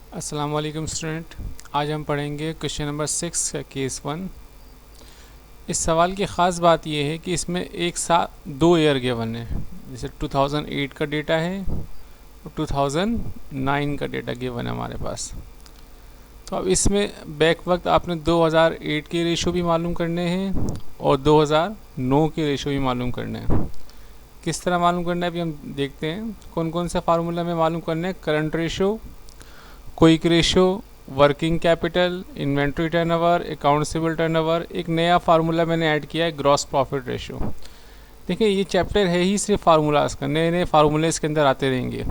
अस्सलाम वालेकुम स्टूडेंट। आज हम पढ़ेंगे क्वेश्चन नंबर 6 का केस 1। इस सवाल की ख़ास बात यह है कि इसमें एक साथ दो ईयर गिवन है। जैसे 2008 का डेटा है और 2009 का डेटा गिवन है हमारे पास। तो अब इसमें बैक वक्त आपने 2008 के रेशो भी मालूम करने हैं और 2009 के रेशो भी मालूम करने हैं। किस तरह मालूम करना है अभी हम देखते हैं। कौन कौन सा फार्मूला में मालूम करना है। Current ratio, quick ratio, working capital, inventory turnover, accountable turnover. एक नया फार्मूला मैंने ऐड किया है, ग्रॉस प्रॉफिट रेशो। देखिए ये चैप्टर है ही सिर्फ फार्मूलाज का, नए नए फार्मूले इसके अंदर आते रहेंगे।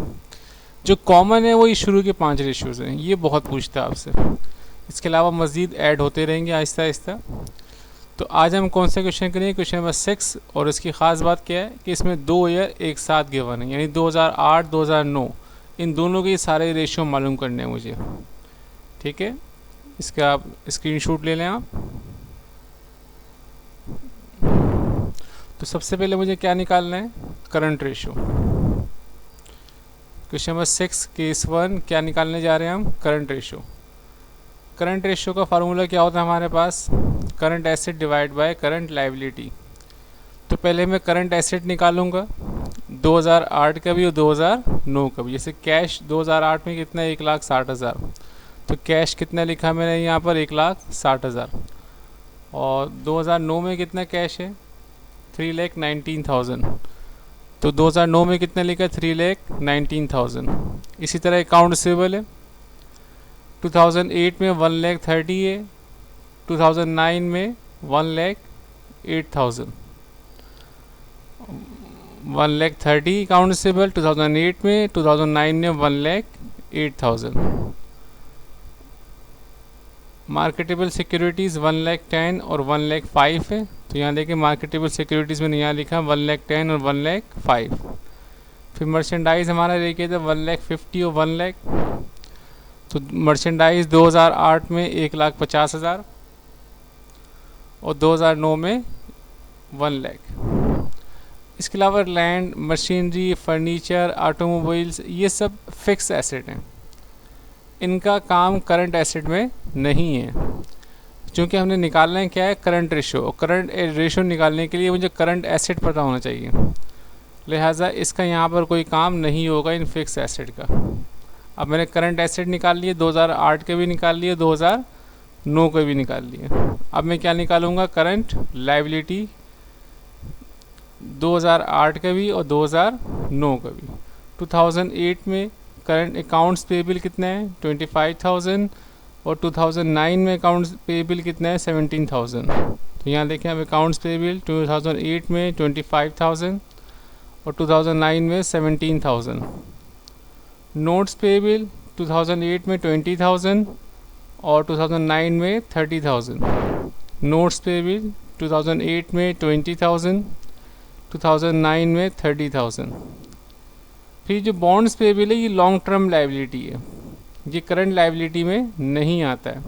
जो कॉमन है वही शुरू के 5 रेशियोज़ हैं, ये बहुत पूछता है आपसे। इसके अलावा मज़ीद ऐड होते रहेंगे आहिस्ता आहिस्ता। तो आज हम कौन सा क्वेश्चन करेंगे, क्वेश्चन नंबर 6। और इसकी ख़ास बात क्या है कि इसमें 2 ईयर एक साथ गिवन है, यानी 2008 2009 इन दोनों के सारे रेशियो मालूम करने हैं मुझे। ठीक है, इसका आप स्क्रीनशॉट ले लें आप। तो सबसे पहले मुझे क्या निकालना है, current ratio. Question number 6 case 1 क्या निकालने जा रहे हैं हम, करंट रेशियो। करंट रेशियो का फार्मूला क्या होता है हमारे पास, current asset divide by current liability. तो पहले मैं करंट एसेट निकालूंगा 2008 का भी और 2009 का भी। जैसे कैश 2008 में कितना है, 1,60,000। तो कैश कितना लिखा मैंने यहाँ पर, 1,60,000। और 2009 में कितना कैश है, 3,19,000। तो 2009 में कितना लिखा है, 3,19,000। इसी तरह अकाउंट रिसीवेबल है 2008 में 1,30,000 है, 2009 में 1,08,000। 1,30,000 अकाउंट रिसीवेबल 2008 में, 2009 में 1,08,000। मार्केटेबल सिक्योरिटीज़ 1,10,000 और 1,05,000 है। तो यहाँ देखिए मार्केटेबल सिक्योरिटीज़ में यहाँ लिखा 1,10,000 और 1,05,000। फिर मर्चेंडाइज हमारा लेके था 1,50,000 और 1,00,000। तो मर्चेंडाइज 2008 में 1,50,000 और 2009 में 1,00,000। इसके अलावा लैंड, मशीनरी, फर्नीचर, ऑटोमोबाइल्स, ये सब फिक्स एसेट हैं। इनका काम करंट एसेट में नहीं है, क्योंकि हमने निकालना है क्या है, करंट रेशो। करंट रेशो निकालने के लिए मुझे करंट एसेट पता होना चाहिए, लिहाजा इसका यहाँ पर कोई काम नहीं होगा इन फिक्स एसेट का। अब मैंने करंट एसेट निकाल लिए, 2008 के भी निकाल लिए, 2009 के भी निकाल लिए। अब मैं क्या निकालूंगा, करंट लायबिलिटी 2008 का भी और 2009 का भी। 2008 में करंट अकाउंट्स पेबल कितना है, 25,000। और 2009 में अकाउंट्स पेबल कितना है, 17,000। तो यहाँ देखें अब अकाउंट्स पेबल 2008 में 25,000 और 2009 में 17,000। नोट्स पेबल 2008 में 20,000 और 2009 में 30,000। नोट्स पेबल 2008 में 20,000, 2009 में 30,000। फिर जो बॉन्ड्स पेबल है ये लॉन्ग टर्म लायबिलिटी है, ये करंट लायबिलिटी में नहीं आता है।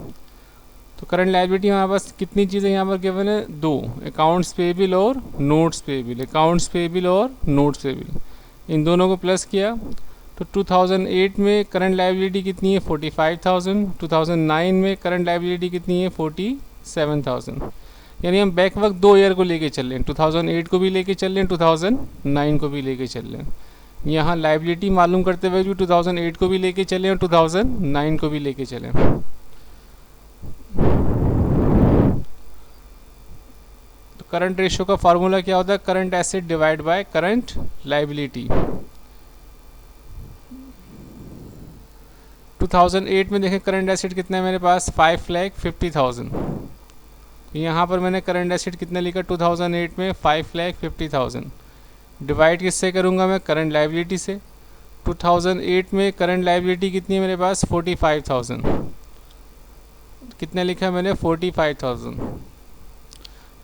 तो करंट लायबिलिटी हमारे पास कितनी चीज़ें यहाँ पर गिवन है, 2, अकाउंट्स पेबल और नोट्स पेबल। अकाउंट्स पेबल और नोट्स पेबल, इन दोनों को प्लस किया तो 2008 में करंट लायबिलिटी कितनी है, 45,000। 2009 में करंट लायबिलिटी कितनी है, 47,000। यानी हम बैक वक्त 2 ईयर को लेके चल रहे हैं, 2008 को भी लेके चल रहे हैं, 2009 को भी लेके चल रहे हैं। यहाँ लायबिलिटी मालूम करते हुए भी 2008 को भी लेके चले और 2009 को भी लेके चले। तो करंट रेशियो का फार्मूला क्या होता है, current asset divide by current liability. 2008 में देखें करंट एसेट कितना है मेरे पास, 5,50,000। यहाँ पर मैंने करंट एसेट कितना लिखा 2008 में, 5,50,000। डिवाइड किससे करूँगा मैं, करंट लायबिलिटी से। 2008 में करंट लायबिलिटी कितनी है मेरे पास, 45,000। कितना लिखा है मैंने, 45,000।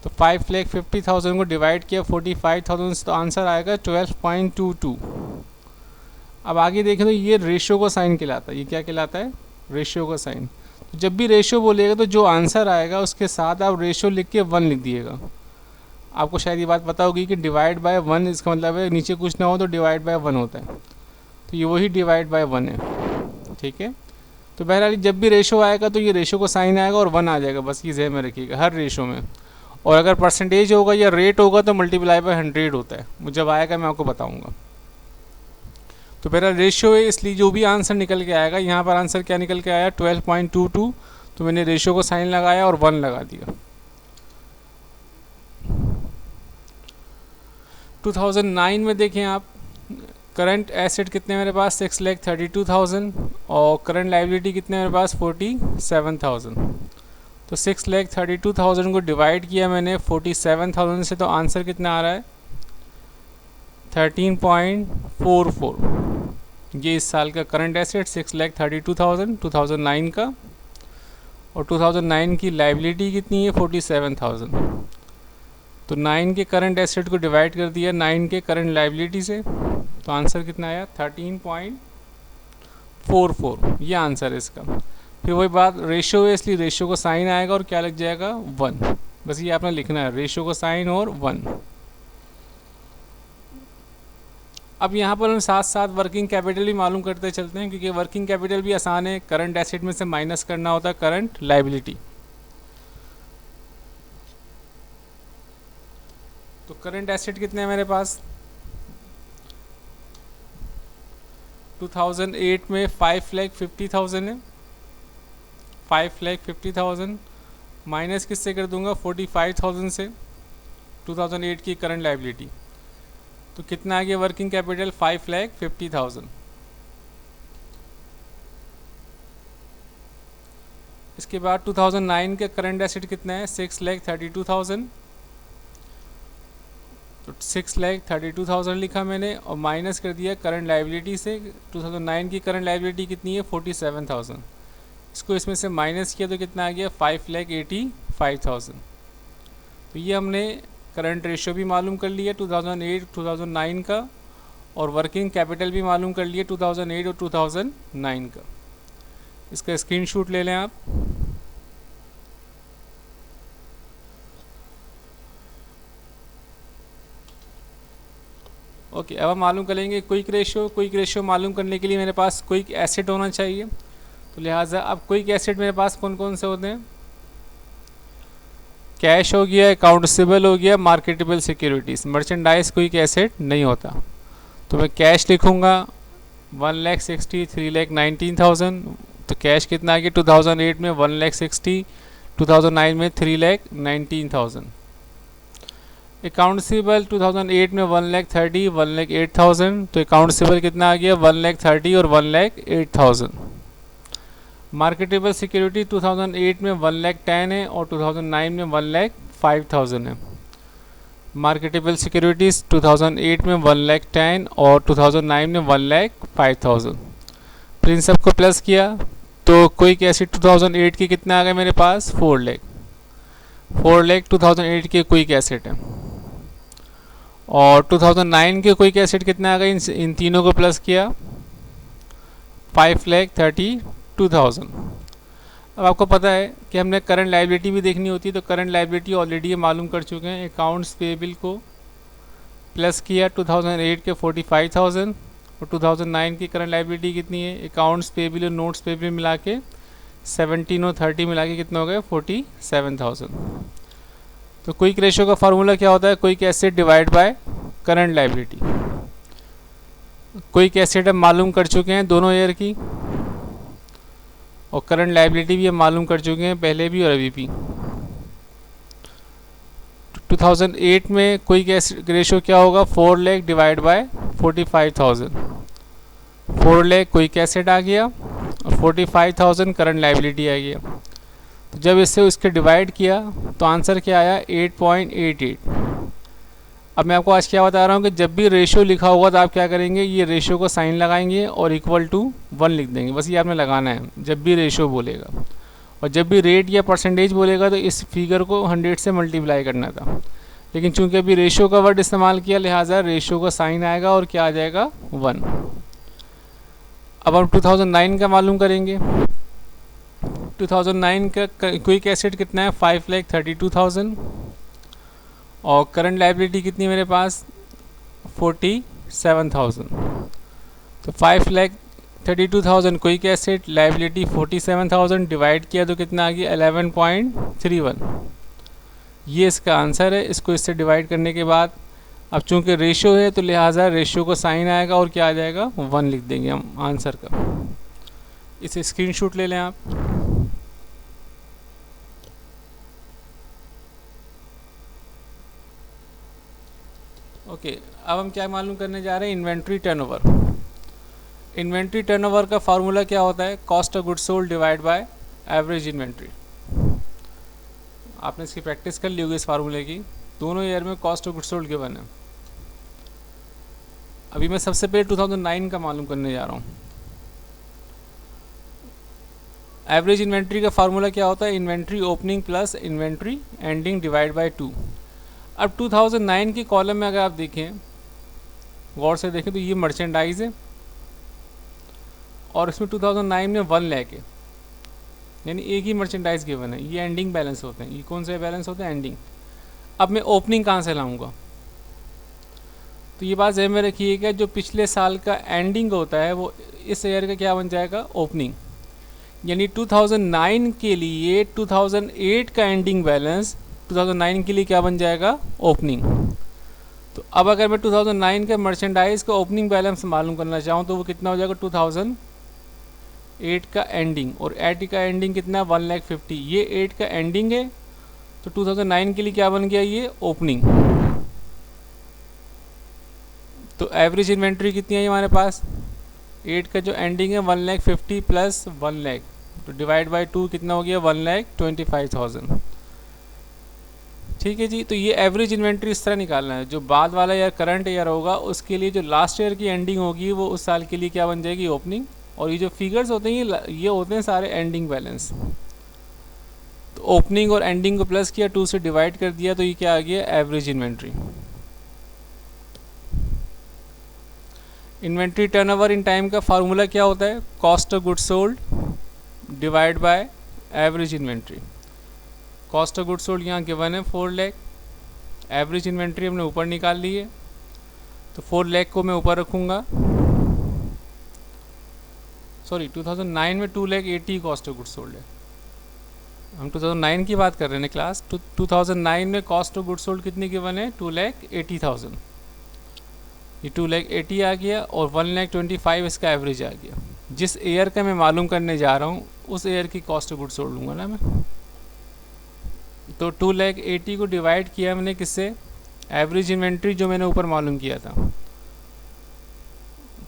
तो 5,50,000 को डिवाइड किया 45,000 से, तो आंसर आएगा 12.22। अब आगे देखें तो ये रेशियो का साइन कहलाता है। ये क्या कहलाता है, रेशियो का साइन। तो जब भी रेशियो बोलेगा तो जो आंसर आएगा उसके साथ आप रेशियो लिख के 1 लिख दिएगा। आपको शायद ये बात पता होगी कि डिवाइड बाय 1 इसका मतलब है नीचे कुछ ना हो तो डिवाइड बाय 1 होता है। तो ये वही डिवाइड बाय 1 है, ठीक है। तो बहरहाल जब भी रेशो आएगा तो ये रेशो को साइन आएगा और 1 आ जाएगा, बस ये ज़हन में रखिएगा हर रेशो में। और अगर परसेंटेज होगा या रेट होगा तो मल्टीप्लाई बाय 100 होता है, वो जब आएगा मैं आपको बताऊंगा। तो मेरा रेशियो है, इसलिए जो भी आंसर निकल के आएगा, यहाँ पर आंसर क्या निकल के आया 12.22, तो मैंने रेशियो को साइन लगाया और 1 लगा दिया। 2009 में देखें आप, करंट एसेट कितने मेरे पास 6,32,000 और करंट लाइबिलिटी कितने मेरे पास 47,000। तो 6,32,000 को डिवाइड किया मैंने 47,000 से, तो आंसर कितना आ रहा है 13.44। ये इस साल का करंट एसेट 6,32,000 2009 का, और 2009 की लाइबिलिटी कितनी है 47,000। तो 9 के करंट एसेट को डिवाइड कर दिया 9 के करंट लाइबिलिटी से, तो आंसर कितना आया 13.44। ये आंसर है इसका। फिर वही बात, रेशियो है इसलिए रेशियो को साइन आएगा और क्या लग जाएगा 1, बस ये आपने लिखना है, रेशियो को साइन और 1। अब यहाँ पर हम साथ साथ वर्किंग कैपिटल भी मालूम करते चलते हैं, क्योंकि वर्किंग कैपिटल भी आसान है, करंट एसेट में से माइनस करना होता है करंट लाइबिलिटी। तो करंट एसेट कितने हैं मेरे पास 2008 में 5,50,000 है। 5,50,000 माइनस किससे कर दूंगा 45,000 से 2008 की करंट लाइबिलिटी, तो कितना आ गया वर्किंग कैपिटल 5,50,000। इसके बाद 2009 के करंट एसेट कितना है 6,32,000, तो 6,32,000 लिखा मैंने और माइनस कर दिया करंट लाइबिलिटी से। 2009 की करंट लाइबिलिटी कितनी है 47,000, इसको इसमें से माइनस किया तो कितना आ गया 5,85,000। तो ये हमने करंट रेशियो भी मालूम कर लिया 2008-2009 का, और वर्किंग कैपिटल भी मालूम कर लिया 2008 और 2009 का। इसका स्क्रीनशॉट ले लें आप। ओके, अब हम मालूम करेंगे क्विक रेशियो। क्विक रेशियो मालूम करने के लिए मेरे पास क्विक एसेट होना चाहिए, तो लिहाजा अब क्विक एसेट मेरे पास कौन कौन से होते हैं, कैश हो गया, अकाउंट रिसीवेबल हो गया, marketable securities. Merchandise quick asset नहीं होता, तो मैं कैश लिखूँगा 1,60,000 3,19,000। तो कैश कितना आ गया 2008 में 1,60,000, 2009 में 3,19,000। अकाउंट रिसीवेबल 2008 में 1,30,000 1,08,000, तो अकाउंट रिसीवेबल कितना आ गया 1,30,000 और 1,08,000। मार्केटेबल सिक्योरिटी 2008 में 1,10,000 है और 2009 में 1,05,000 है। मार्केटेबल सिक्योरिटीज़ 2008 में 1,10,000 और 2009 में 1,05,000। फिर इन सबको प्लस किया तो क्विक एसेट 2008 की कितना आ गया मेरे पास 4 लाख। 4 लाख 2008 के क्विक एसेट है, और 2009 के क्विक एसेट कितना आ गया, इन तीनों को प्लस किया 5,32,000। अब आपको पता है कि हमने करंट लाइबिलिटी भी देखनी होती है, तो करंट लाइबिलिटी ऑलरेडी ये मालूम कर चुके हैं। अकाउंट्स पेबल को प्लस किया 2008 के 45,000 और 2009 की करंट लाइबिलिटी कितनी है, अकाउंट्स पेबल और नोट्स पेबल मिला के 17 और 30 मिला के कितना हो गया 47,000। तो क्विक रेशियो का फार्मूला क्या होता है, quick asset divide by current liability. Quick asset हम मालूम कर चुके हैं दोनों ईयर की, और करंट लाइबिलिटी भी हम मालूम कर चुके हैं पहले भी और अभी भी। 2008 में क्विक एसेट रेशियो क्या होगा 4 lakh divide by 45,000। 4 lakh quick asset आ गया और 45,000 करंट लाइबिलिटी आ गया। तो जब इससे उसके डिवाइड किया तो आंसर क्या आया 8.88। अब मैं आपको आज क्या बता रहा हूँ कि जब भी रेशियो लिखा होगा तो आप क्या करेंगे, ये रेशियो को साइन लगाएंगे और इक्वल टू 1 लिख देंगे, बस ये आपने लगाना है जब भी रेशियो बोलेगा। और जब भी रेट या परसेंटेज बोलेगा तो इस फिगर को 100 से मल्टीप्लाई करना था, लेकिन चूंकि अभी रेशियो का वर्ड इस्तेमाल किया लिहाजा रेशियो का साइन आएगा और क्या आ जाएगा 1। अब हम 2009 का मालूम करेंगे। 2009 का क्विक एसेट कितना है 5,32,000 और करंट लाइबिलिटी कितनी मेरे पास 47,000। तो 32,000 क्विक एसेट, लाइबिलिटी 47,000, डिवाइड किया तो कितना आ गया 11.31। ये इसका आंसर है। इसको इससे डिवाइड करने के बाद अब चूंकि रेशो है तो लिहाजा रेशो को साइन आएगा और क्या आ जाएगा 1 लिख देंगे हम आंसर का। इसे स्क्रीनशॉट ले लें आप। ओके, अब हम क्या मालूम करने जा रहे हैं, इन्वेंट्री टर्नओवर। इन्वेंट्री टर्नओवर का फार्मूला क्या होता है, cost of goods sold divide by average inventory. आपने इसकी प्रैक्टिस कर ली होगी इस फार्मूले की, दोनों ईयर में cost of goods sold given है। अभी मैं सबसे पहले 2009 का मालूम करने जा रहा हूँ। एवरेज इन्वेंट्री का फार्मूला क्या होता है, inventory opening plus inventory ending divide by 2। अब 2009 की कॉलम में अगर आप देखें, गौर से देखें तो ये मर्चेंडाइज है और इसमें 2009 में 1 लाख है, यानी एक ही मर्चेंडाइज गिवन है। ये एंडिंग बैलेंस होते हैं। ये कौन से बैलेंस होते हैं, एंडिंग। अब मैं ओपनिंग कहाँ से लाऊंगा, तो ये बात ज़हन में रखिएगा, जो पिछले साल का एंडिंग होता है वो इस ईयर का क्या बन जाएगा, ओपनिंग। यानी 2009 के लिए 2008 का एंडिंग बैलेंस 2009 के लिए क्या बन जाएगा, ओपनिंग। तो अब अगर मैं 2009 के मर्चेंडाइज का ओपनिंग बैलेंस मालूम करना चाहूँ तो वो कितना हो जाएगा, 2008 का एंडिंग, और 8 का एंडिंग कितना, 1,50,000। ये 8 का एंडिंग है तो 2009 के लिए क्या बन गया, ये ओपनिंग। तो एवरेज इन्वेंट्री कितनी है हमारे पास, 8 का जो एंडिंग है 1,50,000 प्लस 1 लाख, तो डिवाइड बाय 2 कितना हो गया, 1,25,000। ठीक है जी। तो ये एवरेज इन्वेंट्री इस तरह निकालना है। जो बाद वाला ईयर करंट ईयर होगा उसके लिए जो लास्ट ईयर की एंडिंग होगी वो उस साल के लिए क्या बन जाएगी, ओपनिंग। और ये जो फिगर्स होते हैं ये होते हैं सारे एंडिंग बैलेंस। तो ओपनिंग और एंडिंग को प्लस किया, 2 से डिवाइड कर दिया, तो ये क्या आ गया, average inventory. Inventory turnover in time का फार्मूला क्या होता है, cost of goods sold divide by average inventory. Cost of goods sold यहाँ गिवन है 4 लाख, एवरेज इन्वेंट्री हमने ऊपर निकाल ली है, तो 4 लाख को मैं ऊपर रखूँगा। सॉरी, 2009 में 2,80,000 कॉस्ट ऑफ गुड्स सोल्ड है। हम 2009 की बात कर रहे हैं क्लास। 2009 में कॉस्ट ऑफ गुड्स सोल्ड कितनी गिवन है, 2,80,000। ये 2,80,000 आ गया और 1,25,000 इसका एवरेज आ गया। जिस ईयर का मैं मालूम करने जा रहा हूँ उस ईयर की कॉस्ट ऑफ गुड्स सोल्ड लूँगा ना मैं। तो 2,80,000 को डिवाइड किया मैंने किससे, एवरेज इन्वेंट्री जो मैंने ऊपर मालूम किया था।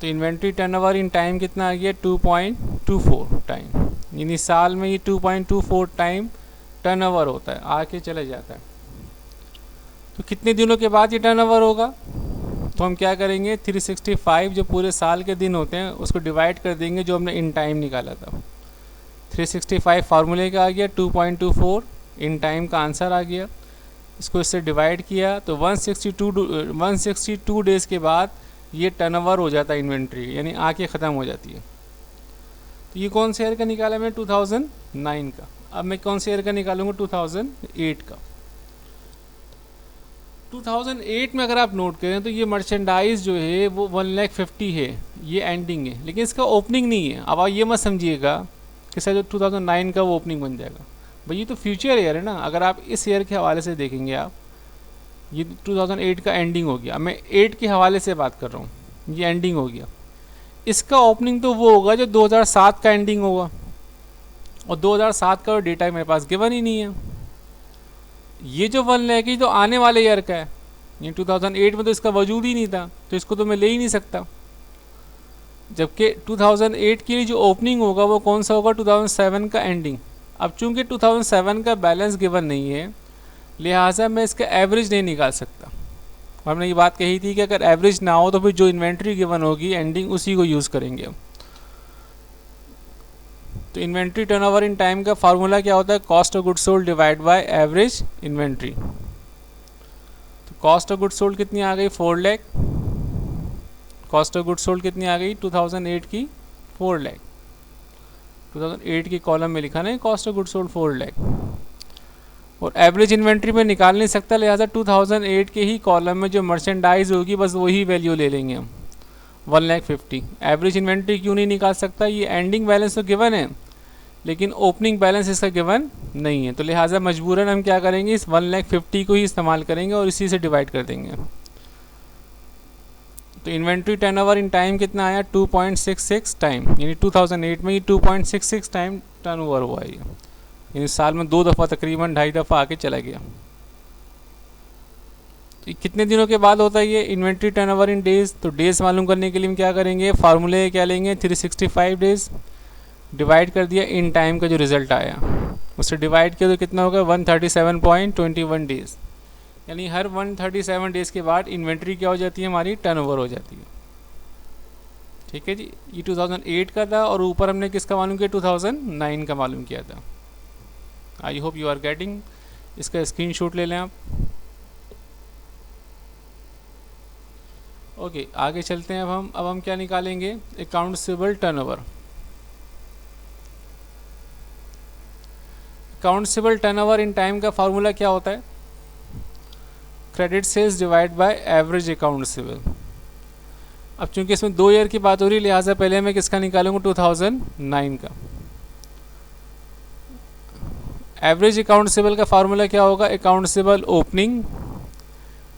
तो इन्वेंट्री टर्नओवर इन टाइम कितना आ गया, 2.24 टाइम। यानी साल में ये 2.24 टाइम टर्नओवर होता है, आके चले जाता है। तो कितने दिनों के बाद ये टर्नओवर होगा, तो हम क्या करेंगे, 365 जो पूरे साल के दिन होते हैं उसको डिवाइड कर देंगे जो हमने इन टाइम निकाला था। 365 फार्मूले का आ गया, 2.24 इन टाइम का आंसर आ गया। इसको इससे डिवाइड किया तो 162 डेज़ के बाद ये टर्नओवर हो जाता है इन्वेंट्री, यानी आके ख़त्म हो जाती है। तो ये कौन से ईयर का निकाला मैं, 2009 का। अब मैं कौन से ईयर का निकालूंगा, 2008 का। 2008 में अगर आप नोट करें तो ये मर्चेंडाइज जो है वो 1,50,000 है, ये एंडिंग है, लेकिन इसका ओपनिंग नहीं है। अब आप ये मत समझिएगा कि सर जो 2009 का वो ओपनिंग बन जाएगा, भाई ये तो फ्यूचर ईयर है ना। अगर आप इस ईयर के हवाले से देखेंगे, आप ये 2008 का एंडिंग हो गया, मैं 8 के हवाले से बात कर रहा हूँ, ये एंडिंग हो गया। इसका ओपनिंग तो वो होगा जो 2007 का एंडिंग होगा, और 2007 का डेटा मेरे पास गिवन ही नहीं है। ये जो 1 लाख तो आने वाले ईयर का है, ये 2008 में तो इसका वजूद ही नहीं था, तो इसको तो मैं ले ही नहीं सकता। जबकि 2008 के लिए जो ओपनिंग होगा वो कौन सा होगा, 2007 का एंडिंग। अब चूंकि 2007 का बैलेंस गिवन नहीं है, लिहाजा मैं इसका एवरेज नहीं निकाल सकता। हमने ये बात कही थी कि अगर एवरेज ना हो तो फिर जो इन्वेंट्री गिवन होगी एंडिंग, उसी को यूज़ करेंगे हम। तो इन्वेंट्री टर्नओवर इन टाइम का फार्मूला क्या होता है, cost of goods sold divide by average inventory. तो कॉस्ट ऑफ गुड्स सोल्ड कितनी आ गई, 4 lakh. Cost of goods sold कितनी आ गई, 2008 की 4 लाख। 2008 की कॉलम में लिखा नहीं, cost of goods sold 4 lakh. और एवरेज इन्वेंट्री में निकाल नहीं सकता, लिहाजा 2008 के ही कॉलम में जो मर्चेंडाइज होगी बस वही वैल्यू ले लेंगे हम। 1,50,000। एवरेज इन्वेंट्री क्यों नहीं निकाल सकता, ये एंडिंग बैलेंस तो गिवन है लेकिन ओपनिंग बैलेंस इसका गिवन नहीं है, तो लिहाजा मजबूरन हम क्या करेंगे, इस 1,50,000 को ही इस्तेमाल करेंगे और इसी से डिवाइड कर देंगे। तो इन्वेंट्री टर्नओवर इन टाइम कितना आया, 2.66 टाइम, यानी 2008 में ये 2.66 टाइम टर्नओवर हुआ है, यानी साल में 2 दफ़ा तकरीबन 2.5 दफ़ा आके चला गया। तो कितने दिनों के बाद होता है ये इन्वेंट्री टर्नओवर इन डेज, तो डेज मालूम करने के लिए हम क्या करेंगे, फार्मूले क्या लेंगे, 365 डेज डिवाइड कर दिया इन टाइम का जो रिजल्ट आया उससे डिवाइड किया तो कितना होगा, 137.21 डेज, यानी हर 137 डेज के बाद इन्वेंट्री क्या हो जाती है, हमारी टर्नओवर हो जाती है। ठीक है जी, ये 2008 का था और ऊपर हमने किसका मालूम किया, 2009 का मालूम किया था। I hope you are getting, इसका स्क्रीनशॉट ले लें आप। ओके आगे चलते हैं। अब हम क्या निकालेंगे, accountable turnover. Accountable turnover in time का फार्मूला क्या होता है, credit sales divide by average accountable. अब चूंकि इसमें 2 ईयर की बात हो रही है लिहाजा पहले मैं किसका निकालूंगा, 2009 का। एवरेज अकाउंट्सेबल का फार्मूला क्या होगा, अकाउंट्सेबल ओपनिंग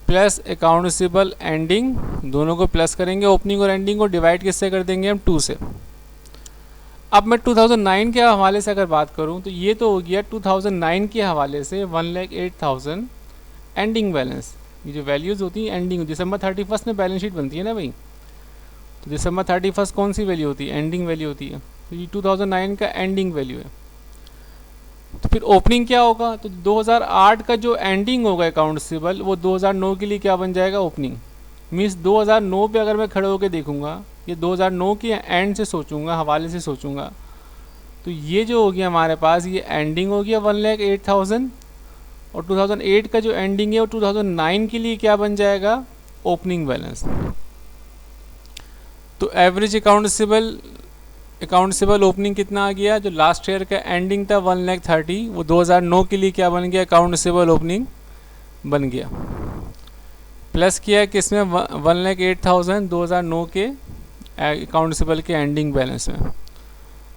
प्लस अकाउंट्सेबल एंडिंग, दोनों को प्लस करेंगे, ओपनिंग और एंडिंग को डिवाइड किससे कर देंगे हम, 2 से। अब मैं 2009 के हवाले से अगर बात करूं तो ये तो हो गया 2009 के हवाले से 1,08,000 एंडिंग बैलेंस। ये जो वैल्यूज़ होती हैं एंडिंग, दिसंबर 31 में बैलेंस शीट बनती है ना भाई, तो दिसंबर 31 कौन सी वैल्यू होती है, एंडिंग वैल्यू होती है, तो ये 2009 का एंडिंग वैल्यू है। तो फिर ओपनिंग क्या होगा, तो 2008 का जो एंडिंग होगा अकाउंट्सेबल वो 2009 के लिए क्या बन जाएगा, ओपनिंग। मीन्स 2009 पे अगर मैं खड़े होकर देखूंगा, ये 2009 के एंड से सोचूंगा, हवाले से सोचूंगा, तो ये जो हो गया हमारे पास, ये एंडिंग हो गया 1,08,000 और 2008 का जो एंडिंग है वो 2009 के लिए क्या बन जाएगा, ओपनिंग बैलेंस। तो एवरेज अकाउंट्सेबल ओपनिंग कितना आ गया, जो लास्ट ईयर का एंडिंग था 1,30,000, वो 2009 के लिए क्या बन गया, अकाउंट्सेबल ओपनिंग बन गया। प्लस किया किसमें, 1,08,000 2009 के अकाउंट्सेबल के एंडिंग बैलेंस में,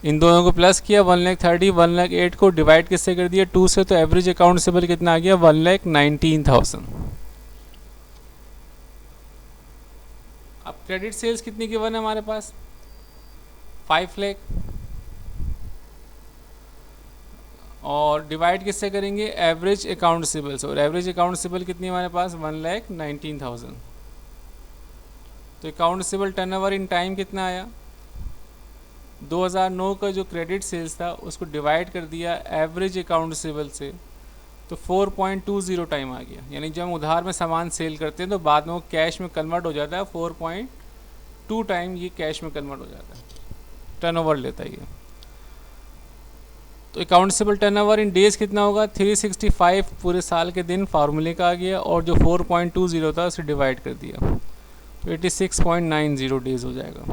इन दोनों को प्लस किया, 1,30,000 1,08,000 को डिवाइड किससे कर दिया, 2 से, तो एवरेज अकाउंट्सेबल कितना आ गया, 1,19,000। अब क्रेडिट सेल्स कितनी गिवन है हमारे पास, 5 लाख, और डिवाइड किससे करेंगे, एवरेज अकाउंट्सेबल से, और एवरेज अकाउंट्सेबल कितनी हमारे पास, 1,19,000। तो अकाउंट्सेबल टर्नओवर इन टाइम कितना आया, 2009 का जो क्रेडिट सेल्स था उसको डिवाइड कर दिया एवरेज अकाउंट्सेबल से, तो 4.20 टाइम आ गया। यानी जब हम उधार में सामान सेल करते हैं तो बाद में वो कैश में कन्वर्ट हो जाता है, 4.2 टाइम ये कैश में कन्वर्ट हो जाता है, टर्नओवर लेता है ये। तो अकाउंट्सेबल टर्नओवर इन डेज कितना होगा, 365 पूरे साल के दिन फार्मूले का आ गया, और जो 4.20 था उसे डिवाइड कर दिया, तो 86.90 डेज हो जाएगा।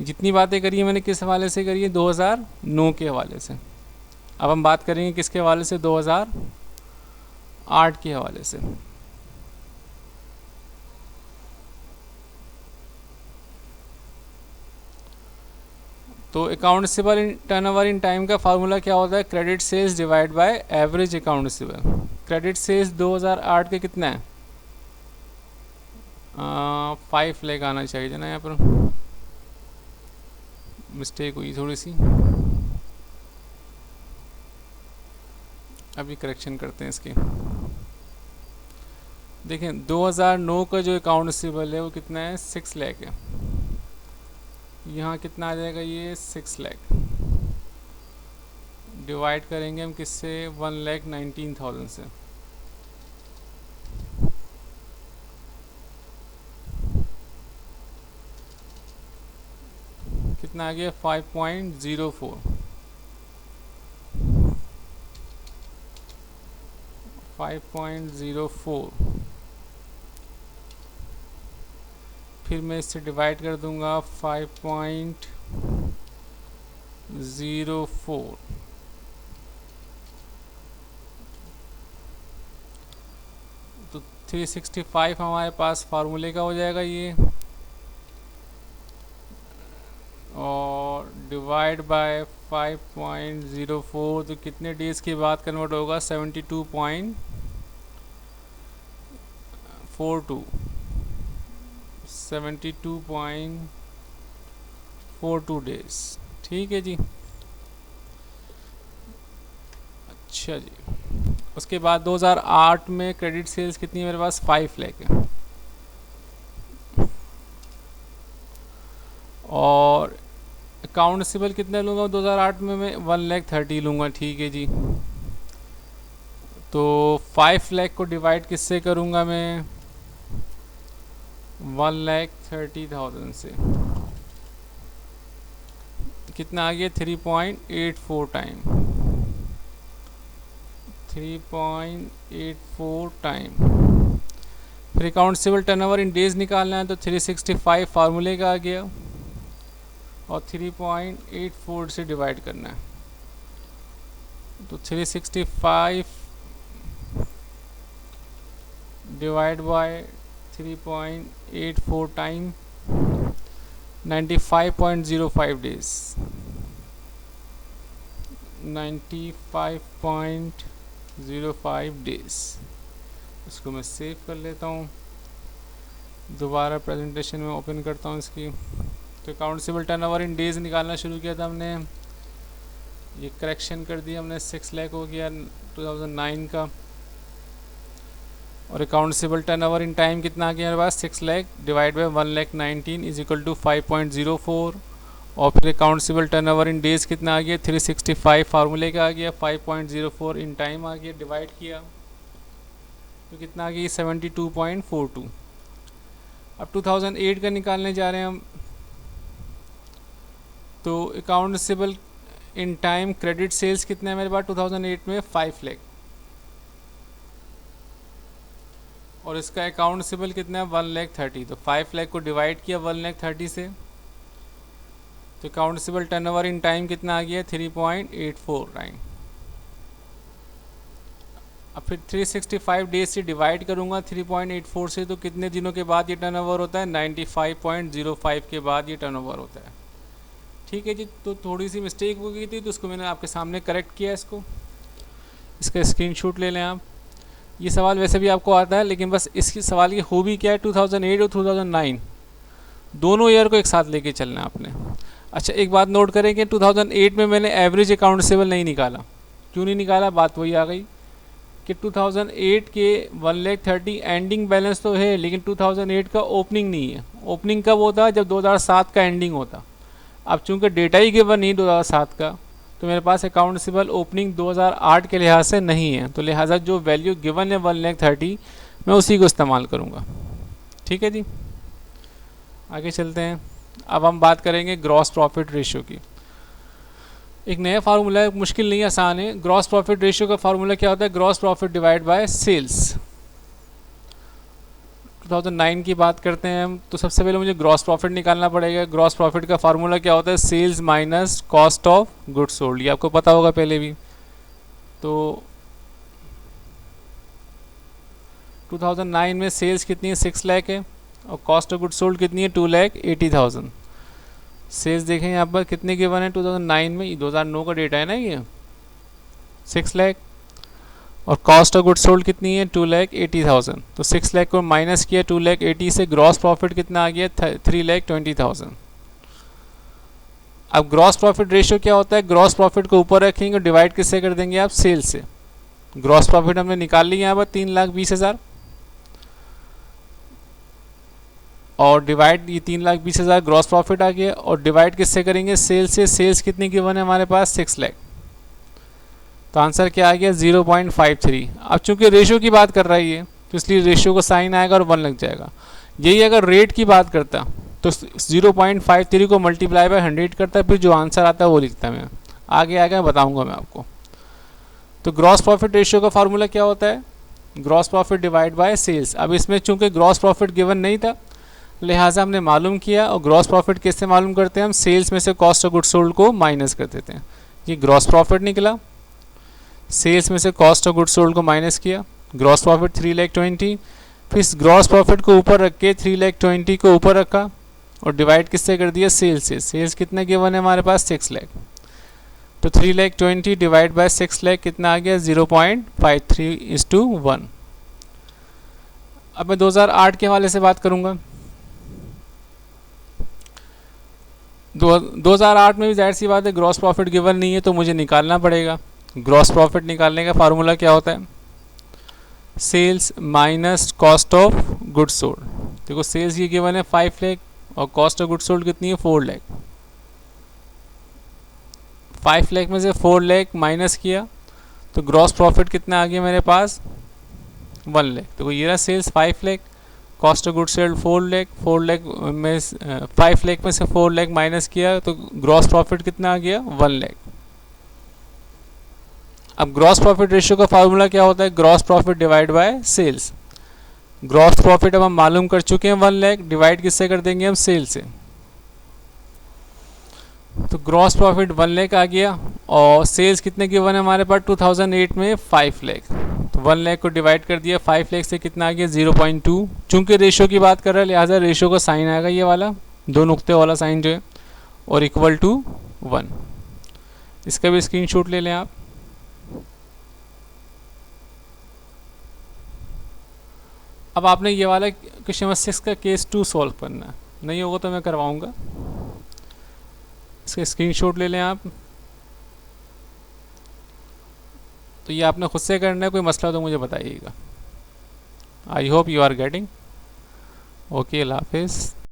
जितनी बातें करी है मैंने किस हवाले से करी है, 2009 के हवाले से। अब हम बात करेंगे किसके हवाले से, 2008 के हवाले से। तो अकाउंट्सेबल टर्नओवर इन टाइम का फार्मूला क्या होता है, credit sales divide by average accountable. Credit sales 2008 के कितना है, 5 लाख आना चाहिए ना, यहाँ पर मिस्टेक हुई थोड़ी सी, अभी करेक्शन करते हैं इसके। देखें 2009 का जो अकाउंट्सेबल है वो कितना है, 6 लाख है, यहाँ कितना आ जाएगा, ये 6 लाख, डिवाइड करेंगे हम किससे, 1,19,000 से, कितना आ गया, 5.04, 5.04। फिर मैं इससे डिवाइड कर दूंगा 5.04, तो 365 हमारे पास फार्मूले का हो जाएगा ये, डिवाइड बाय 5.04 तो कितने डेज के बाद कन्वर्ट होगा? 72.42 डेज। ठीक है जी। अच्छा जी, उसके बाद 2008 में क्रेडिट सेल्स कितनी है मेरे पास? 5 लाख है। और अकाउंट रिसीवेबल कितना लूँगा 2008 में? मैं 1,30,000 लूँगा। ठीक है जी। तो 5 लाख को डिवाइड किससे करूँगा मैं? 1,30,000 से। कितना आ गया? 3.84 टाइम। 3.84 टाइम। फिर account receivable turnover in days निकालना है तो 365 फार्मूले का आ गया और 3.84 से डिवाइड करना है। तो 365 divide by 3.84 time 95.05 days. 95.05 days. इसको मैं सेव कर लेता हूँ। दोबारा प्रेजेंटेशन में ओपन करता हूँ इसकी। तो account receivable turnover in days निकालना शुरू किया था हमने। ये करेक्शन कर दिया हमने, 6 लाख हो गया 2009 का। और account receivable turnover in time कितना आ गया मेरे पास? 6 lakh divide by 1,19,000 is equal to 5.04। और फिर account receivable turnover in days कितना आ गया? 365 फार्मूले का आ गया। 5.04 इन टाइम आ गया, डिवाइड किया तो कितना आ गया? 72.42। अब 2008 का निकालने जा रहे हैं हम। तो account receivable in time credit sales कितना है मेरे पास 2008 में? 5 लाख। और इसका अकाउंट रिसीवेबल कितना है? 1,30,000। तो 5 लाख को डिवाइड किया 1,30,000 से तो account receivable turnover in time कितना आ गया? 3.84 टाइम। अब फिर 365 डेज से डिवाइड करूंगा 3.84 से तो कितने दिनों के बाद ये टर्नओवर होता है? 95.05 के बाद ये टर्नओवर होता है। ठीक है जी। तो थोड़ी सी मिस्टेक हो गई थी तो उसको मैंने आपके सामने करेक्ट किया। इसका स्क्रीनशॉट ले लें आप। ये सवाल वैसे भी आपको आता है, लेकिन बस इसकी सवाल की खूबी क्या है, 2008 और 2009 दोनों ईयर को एक साथ लेके चलना है आपने। अच्छा, एक बात नोट करें कि 2008 में मैंने एवरेज अकाउंट रिसीवेबल नहीं निकाला। क्यों नहीं निकाला? बात वही आ गई कि 2008 के 1,30,000 एंडिंग बैलेंस तो है, लेकिन 2008 का ओपनिंग नहीं है। ओपनिंग कब होता है? जब 2007 का एंडिंग होता। अब चूंकि डेटा ही गिवन नहीं 2007 का, तो मेरे पास अकाउंट रिसीवेबल ओपनिंग 2008 के लिहाज से नहीं है। तो लिहाजा जो वैल्यू गिवन है 1,30,000 मैं उसी को इस्तेमाल करूँगा। ठीक है जी, आगे चलते हैं। अब हम बात करेंगे ग्रॉस प्रॉफिट रेशियो की। एक नया फार्मूला है, मुश्किल नहीं आसान है। ग्रॉस प्रॉफिट रेशियो का फार्मूला क्या होता है? Gross profit divide by sales. 2009 की बात करते हैं हम, तो सबसे पहले मुझे ग्रॉस प्रॉफिट निकालना पड़ेगा। ग्रॉस प्रॉफिट का फार्मूला क्या होता है? Sales minus cost of goods sold. ये आपको पता होगा पहले भी। तो 2009 में सेल्स कितनी है? 6 लाख है और कॉस्ट ऑफ गुड्स सोल्ड कितनी है? 2,80,000। सेल्स देखें यहाँ पर कितने गिवन है 2009 में? 2009 का डेटा है ना ये, 6 लाख। और कॉस्ट ऑफ गुड्स सोल्ड कितनी है? 2,80,000। तो 6 लाख को माइनस किया 2,80,000 से, ग्रॉस प्रॉफिट कितना आ गया? 3,20,000। अब ग्रॉस प्रॉफिट रेशियो क्या होता है? ग्रॉस प्रॉफिट को ऊपर रखेंगे और डिवाइड किससे कर देंगे आप? सेल्स से। ग्रॉस प्रॉफिट हमने निकाल लिया यहाँ पर 3,20,000 और डिवाइड, ये 3,20,000 ग्रॉस प्रॉफिट आ गया और डिवाइड किससे करेंगे? सेल्स से। सेल्स कितनी गिवन है हमारे पास? 6 लाख। तो आंसर क्या आ गया? 0.53। अब चूंकि रेशियो की बात कर रही है तो इसलिए रेशियो को साइन आएगा और 1 लग जाएगा। यही अगर रेट की बात करता तो 0.53 को मल्टीप्लाई बाय 100 करता, फिर जो आंसर आता है वो लिखता मैं। आगे आगे बताऊंगा मैं आपको। तो ग्रॉस प्रॉफिट रेशियो का फार्मूला क्या होता है? Gross profit divide by sales. अब इसमें चूंकि ग्रॉस प्रॉफिट गिवन नहीं था, लिहाजा हमने मालूम किया। और ग्रॉस प्रॉफिट किससे मालूम करते हैं हम? सेल्स में से कॉस्ट ऑफ गुड्स सोल्ड को माइनस कर देते हैं। ये ग्रॉस प्रॉफिट निकला, सेल्स में से कॉस्ट ऑफ गुड्स सोल्ड को माइनस किया, ग्रॉस प्रॉफिट 3,20,000। फिर इस ग्रॉस प्रॉफिट को ऊपर रख के 3,20,000 को ऊपर रखा और डिवाइड किससे कर दिया, सेल्स से। सेल्स कितना गिवन है हमारे पास, 6 लाख। तो 3,20,000 डिवाइड बाय 6 लाख कितना आ गया, 0.53:1। अब मैं 2008 के हवाले से बात करूंगा। 2008 में भी जाहिर सी बात है ग्रॉस प्रॉफिट गिवन नहीं है, तो मुझे निकालना पड़ेगा। ग्रॉस प्रॉफिट निकालने का फार्मूला क्या होता है, sales minus cost of goods sold. देखो सेल्स ये गिवन है 5 लाख और कॉस्ट ऑफ गुड्स सोल्ड कितनी है, 4 लाख। 5 लाख में से 4 लाख माइनस किया तो ग्रॉस प्रॉफिट कितना आ गया मेरे पास, 1 लाख। तो ये रहा sales 5 lakh, cost of goods sold 4 lakh. 4 lakh में 5 लाख में से 4 लाख माइनस किया तो ग्रॉस प्रॉफिट कितना आ गया, 1 लाख। अब ग्रॉस प्रॉफिट रेशियो का फार्मूला क्या होता है, gross profit divide by sales. Gross profit अब हम मालूम कर चुके हैं 1 लाख, डिवाइड किससे कर देंगे हम, सेल से। तो ग्रॉस प्रॉफिट 1 लाख आ गया और सेल्स कितने गिवन है हमारे पास 2008 में 5 लाख। तो 1 लाख को डिवाइड कर दिया 5 लाख से, कितना आ गया 0.2। चूंकि रेशियो की बात कर रहा है लिहाजा रेशियो का साइन आएगा ये वाला, 2 नुक्ते वाला साइन जो है, और इक्वल टू 1। इसका भी स्क्रीनशॉट ले लें आप। अब आपने ये वाला क्वेश्चन नंबर 6 का केस 2 सॉल्व करना है, नहीं होगा तो मैं करवाऊंगा। इसका स्क्रीनशॉट ले लें आप। तो ये आपने खुद से करना है, कोई मसला तो मुझे बताइएगा। I hope you are getting. Okay, अल्लाह हाफिज़।